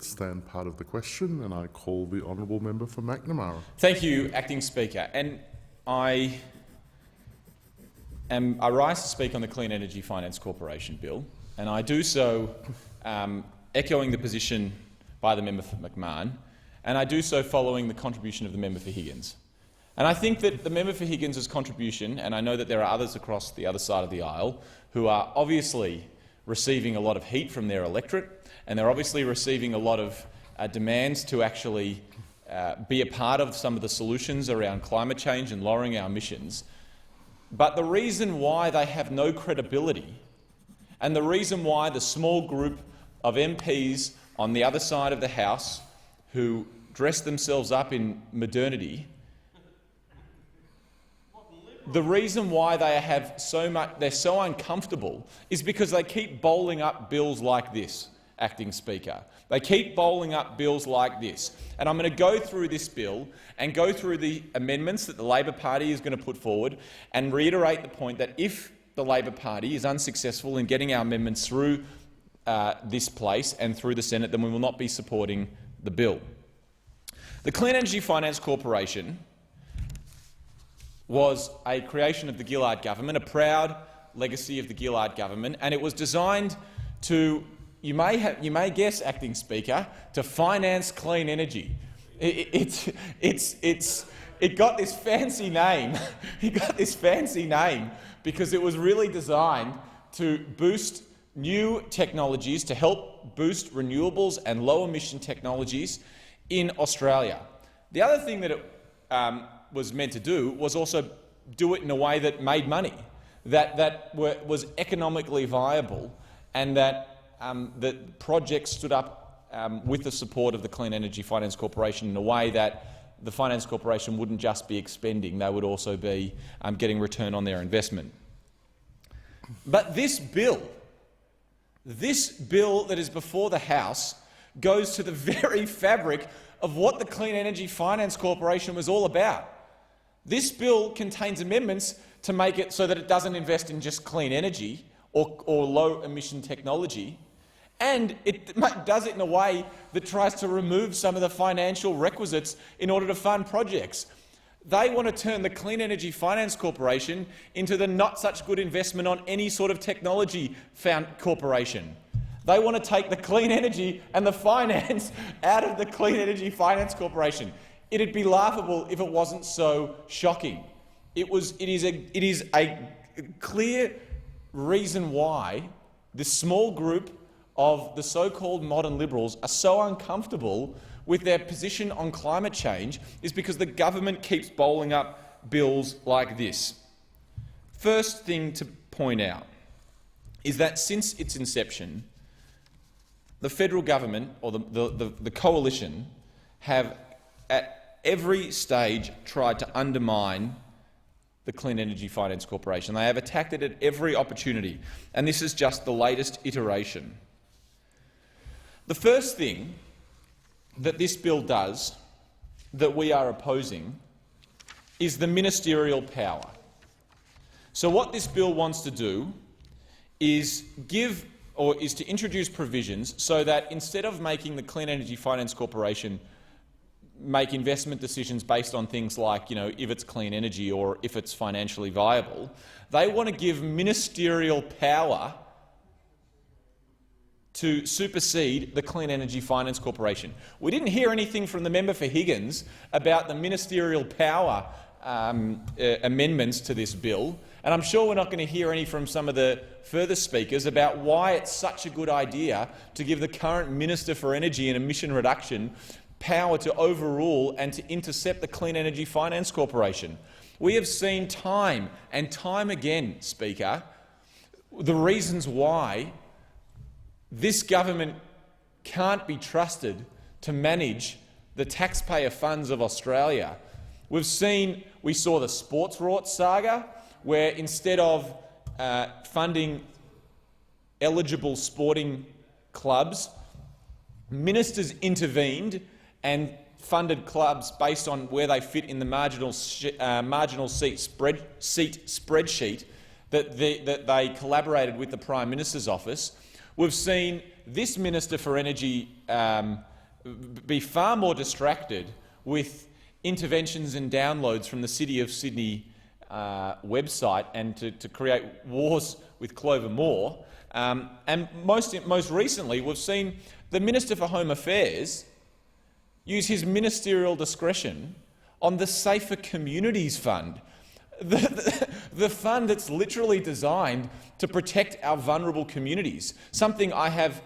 Stand part of the question, and I call the honourable member for McNamara. Thank you, Acting Speaker. And I rise to speak on the Clean Energy Finance Corporation bill, and I do so echoing the position by the member for McMahon, and I do so following the contribution of the member for Higgins. And I think that the member for Higgins' contribution, and I know that there are others across the other side of the aisle who are obviously receiving a lot of heat from their electorate, and they're obviously receiving a lot of demands to actually be a part of some of the solutions around climate change and lowering our emissions. But the reason why they have no credibility, and the reason why the small group of MPs on the other side of the House who dress themselves up in modernity, the reason why they're so uncomfortable is because they keep bowling up bills like this, Acting Speaker. They keep bowling up bills like this. And I'm going to go through this bill and go through the amendments that the Labor Party is going to put forward and reiterate the point that if the Labor Party is unsuccessful in getting our amendments through this place and through the Senate, then we will not be supporting the bill. The Clean Energy Finance Corporation was a creation of the Gillard government, a proud legacy of the Gillard government, and it was designed to, you may guess, Acting Speaker, to finance clean energy. It got this fancy name. It got this fancy name because it was really designed to boost new technologies, to help boost renewables and low-emission technologies in Australia. The other thing that it was meant to do was also do it in a way that made money, that was economically viable, and that the project stood up with the support of the Clean Energy Finance Corporation in a way that the Finance Corporation wouldn't just be expending, they would also be getting return on their investment. But this bill that is before the House goes to the very fabric of what the Clean Energy Finance Corporation was all about. This bill contains amendments to make it so that it doesn't invest in just clean energy or low-emission technology, and it does it in a way that tries to remove some of the financial requisites in order to fund projects. They want to turn the Clean Energy Finance Corporation into the not-such-good investment on any sort of technology corporation. They want to take the clean energy and the finance out of the Clean Energy Finance Corporation. It'd be laughable if it wasn't so shocking. It is a clear reason why this small group of the so-called modern Liberals are so uncomfortable with their position on climate change is because the government keeps bowling up bills like this. First thing to point out is that since its inception, the federal government, or the coalition, have at every stage tried to undermine the Clean Energy Finance Corporation. They have attacked it at every opportunity, and this is just the latest iteration. The first thing that this bill does, that we are opposing, is the ministerial power. So what this bill wants to do is to introduce provisions so that instead of making the Clean Energy Finance Corporation make investment decisions based on things like, if it's clean energy or if it's financially viable, they want to give ministerial power to supersede the Clean Energy Finance Corporation. We didn't hear anything from the member for Higgins about the ministerial power amendments to this bill, and I'm sure we're not going to hear any from some of the further speakers about why it's such a good idea to give the current Minister for Energy and Emission Reduction power to overrule and to intercept the Clean Energy Finance Corporation. We have seen time and time again, Speaker, the reasons why this government can't be trusted to manage the taxpayer funds of Australia. We saw the sports rorts saga, where instead of funding eligible sporting clubs, ministers intervened and funded clubs based on where they fit in the marginal seat spreadsheet that they collaborated with the Prime Minister's office, We've seen this Minister for Energy be far more distracted with interventions and downloads from the City of Sydney website and to create wars with Clover Moore. And most recently, we've seen the Minister for Home Affairs use his ministerial discretion on the Safer Communities Fund, the fund that's literally designed to protect our vulnerable communities, something I have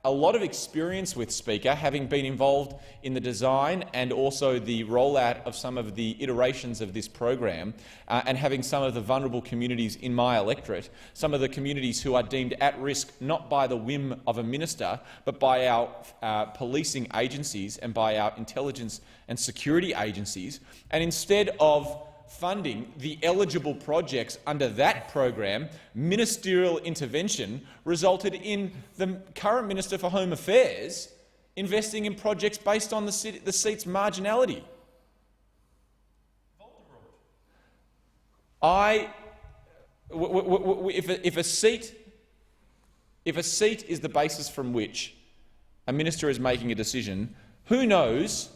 a lot of experience with, Speaker, having been involved in the design and also the rollout of some of the iterations of this program, and having some of the vulnerable communities in my electorate, some of the communities who are deemed at risk not by the whim of a minister but by our policing agencies and by our intelligence and security agencies. And instead of funding the eligible projects under that program, ministerial intervention resulted in the current Minister for Home Affairs investing in projects based on the seat's marginality. If a seat is the basis from which a minister is making a decision, who knows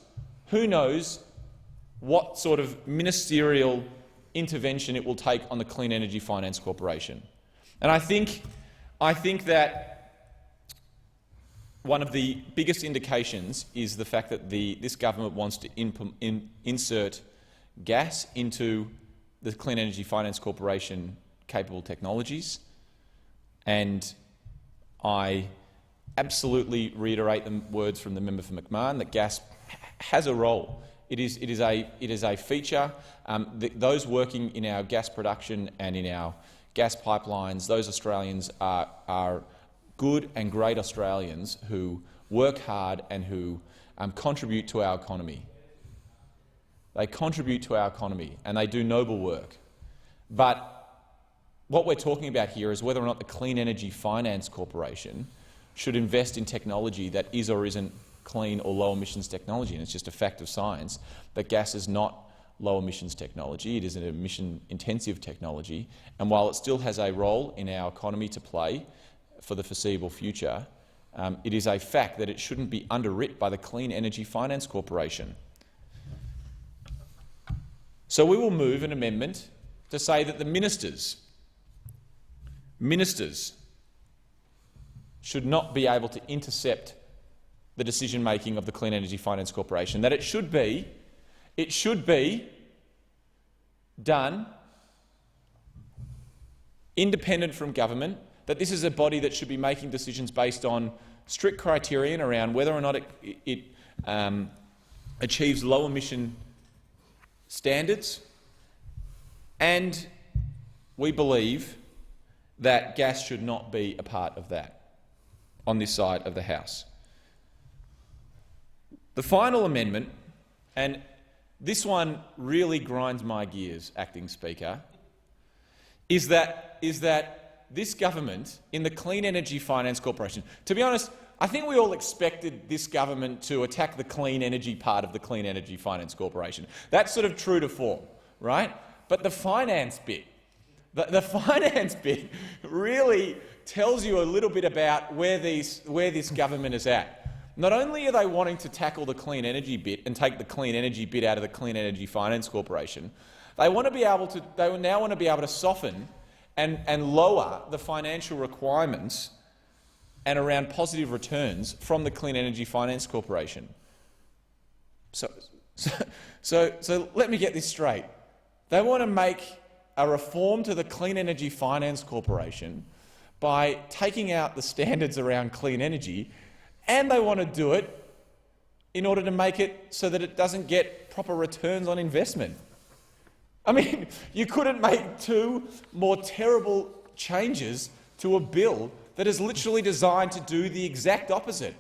what sort of ministerial intervention it will take on the Clean Energy Finance Corporation. And I think that one of the biggest indications is the fact that this government wants to insert gas into the Clean Energy Finance Corporation capable technologies. And I absolutely reiterate the words from the member for McMahon that gas has a role. It is a feature. Those working in our gas production and in our gas pipelines, those Australians are good and great Australians who work hard and who contribute to our economy. They contribute to our economy and they do noble work. But what we're talking about here is whether or not the Clean Energy Finance Corporation should invest in technology that is or isn't clean or low emissions technology. And it's just a fact of science that gas is not low emissions technology. It is an emission intensive technology. And while it still has a role in our economy to play for the foreseeable future, it is a fact that it shouldn't be underwritten by the Clean Energy Finance Corporation. So we will move an amendment to say that the ministers should not be able to intercept the decision-making of the Clean Energy Finance Corporation, that it should be done independent from government, that this is a body that should be making decisions based on strict criterion around whether or not it achieves low emission standards, and we believe that gas should not be a part of that on this side of the House. The final amendment, and this one really grinds my gears, Acting Speaker, is that this government in the Clean Energy Finance Corporation, to be honest, I think we all expected this government to attack the clean energy part of the Clean Energy Finance Corporation. That's sort of true to form, right? But the finance bit, the finance bit really tells you a little bit about where this government is at. Not only are they wanting to tackle the clean energy bit and take the clean energy bit out of the Clean Energy Finance Corporation, they now want to be able to soften and lower the financial requirements and around positive returns from the Clean Energy Finance Corporation. So let me get this straight. They want to make a reform to the Clean Energy Finance Corporation by taking out the standards around clean energy, and they want to do it in order to make it so that it doesn't get proper returns on investment. I mean, you couldn't make two more terrible changes to a bill that is literally designed to do the exact opposite.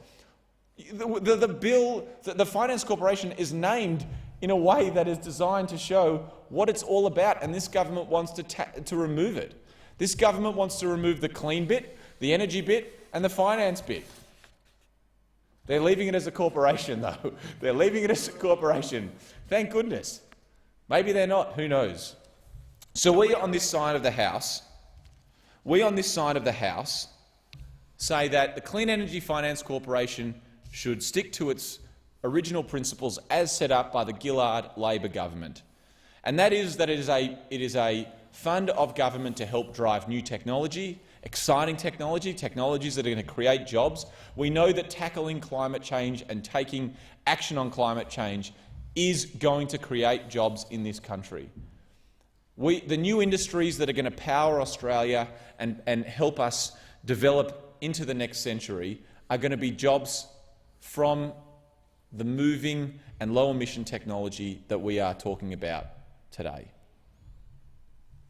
The Finance Corporation is named in a way that is designed to show what it's all about, and this government wants to remove it. This government wants to remove the clean bit, the energy bit, and the finance bit. They're leaving it as a corporation, though. They're leaving it as a corporation. Thank goodness. Maybe they're not. Who knows? So we on this side of the House say that the Clean Energy Finance Corporation should stick to its original principles as set up by the Gillard Labor government. And that is that it is a fund of government to help drive new technology, exciting technology, technologies that are going to create jobs. We know that tackling climate change and taking action on climate change is going to create jobs in this country. The new industries that are going to power Australia and help us develop into the next century are going to be jobs from the moving and low-emission technology that we are talking about today.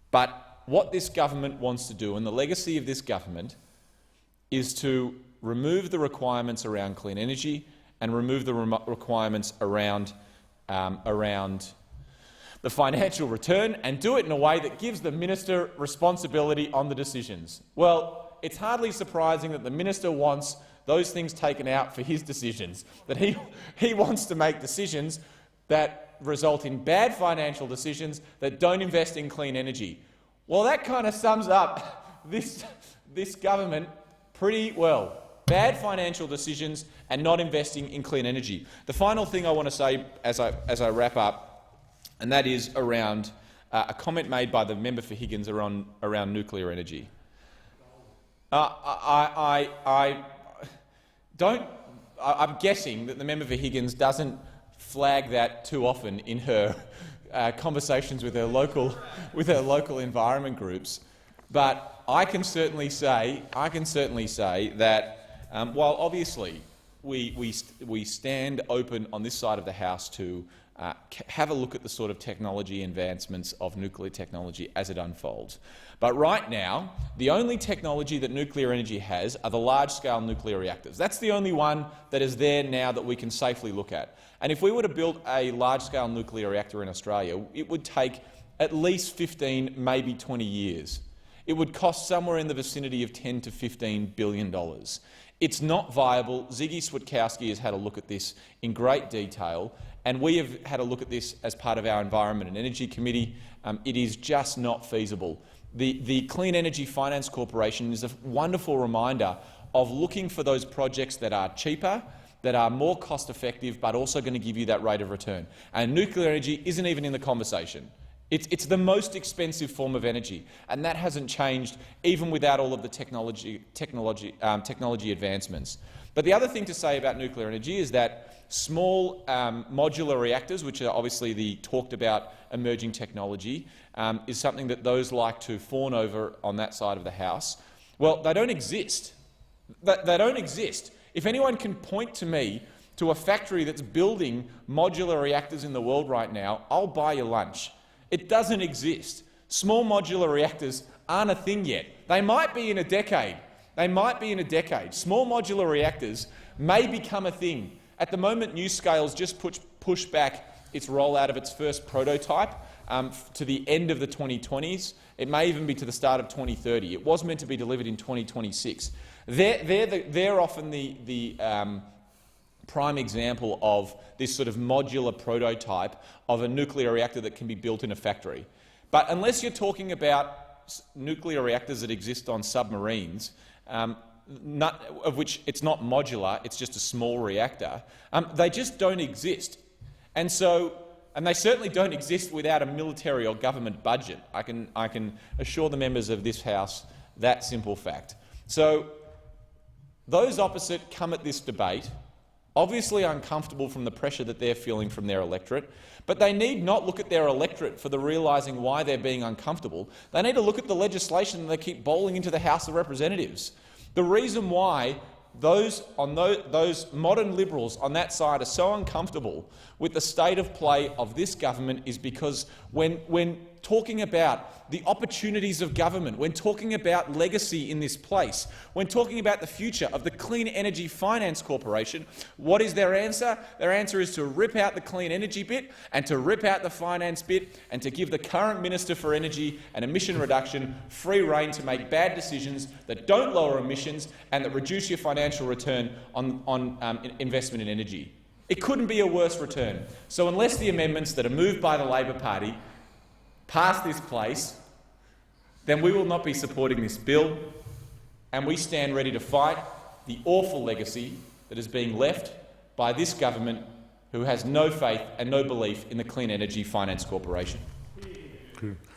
But what this government wants to do, and the legacy of this government, is to remove the requirements around clean energy and remove the requirements around the financial return, and do it in a way that gives the minister responsibility on the decisions. Well, it's hardly surprising that the minister wants those things taken out for his decisions, that he wants to make decisions that result in bad financial decisions that don't invest in clean energy. Well, that kind of sums up this government pretty well. Bad financial decisions and not investing in clean energy. The final thing I want to say as I wrap up, and that is around a comment made by the member for Higgins around nuclear energy. I'm guessing that the member for Higgins doesn't flag that too often in her conversations with her local environment groups. But I can certainly say that while obviously we stand open on this side of the House to have a look at the sort of technology advancements of nuclear technology as it unfolds. But right now, the only technology that nuclear energy has are the large-scale nuclear reactors. That's the only one that is there now that we can safely look at. And if we were to build a large-scale nuclear reactor in Australia, it would take at least 15, maybe 20 years. It would cost somewhere in the vicinity of $10 to $15 billion. It's not viable. Ziggy Switkowski has had a look at this in great detail, and we have had a look at this as part of our Environment and Energy Committee. It is just not feasible. The Clean Energy Finance Corporation is a wonderful reminder of looking for those projects that are cheaper, that are more cost-effective, but also going to give you that rate of return. And nuclear energy isn't even in the conversation. It's the most expensive form of energy, and that hasn't changed even without all of the technology advancements. But the other thing to say about nuclear energy is that small modular reactors, which are obviously the talked-about emerging technology, is something that those like to fawn over on that side of the House. Well, they don't exist. They don't exist. If anyone can point to me to a factory that's building modular reactors in the world right now, I'll buy you lunch. It doesn't exist. Small modular reactors aren't a thing yet. They might be in a decade. They might be in a decade. Small modular reactors may become a thing. At the moment, NuScale's just pushed back its rollout of its first prototype to the end of the 2020s. It may even be to the start of 2030. It was meant to be delivered in 2026. They're often the prime example of this sort of modular prototype of a nuclear reactor that can be built in a factory. But unless you're talking about nuclear reactors that exist on submarines, of which it's not modular, it's just a small reactor, they just don't exist. And they certainly don't exist without a military or government budget. I can assure the members of this House that simple fact. So those opposite come at this debate obviously uncomfortable from the pressure that they're feeling from their electorate, but they need not look at their electorate for the realising why they're being uncomfortable. They need to look at the legislation that they keep bowling into the House of Representatives. The reason why those modern Liberals on that side are so uncomfortable with the state of play of this government is because when talking about the opportunities of government, when talking about legacy in this place, when talking about the future of the Clean Energy Finance Corporation, what is their answer? Their answer is to rip out the clean energy bit and to rip out the finance bit and to give the current Minister for Energy and Emission Reduction free rein to make bad decisions that don't lower emissions and that reduce your financial return on investment in energy. It couldn't be a worse return. So unless the amendments that are moved by the Labor Party pass this place, then we will not be supporting this bill. and we stand ready to fight the awful legacy that is being left by this government, who has no faith and no belief in the Clean Energy Finance Corporation.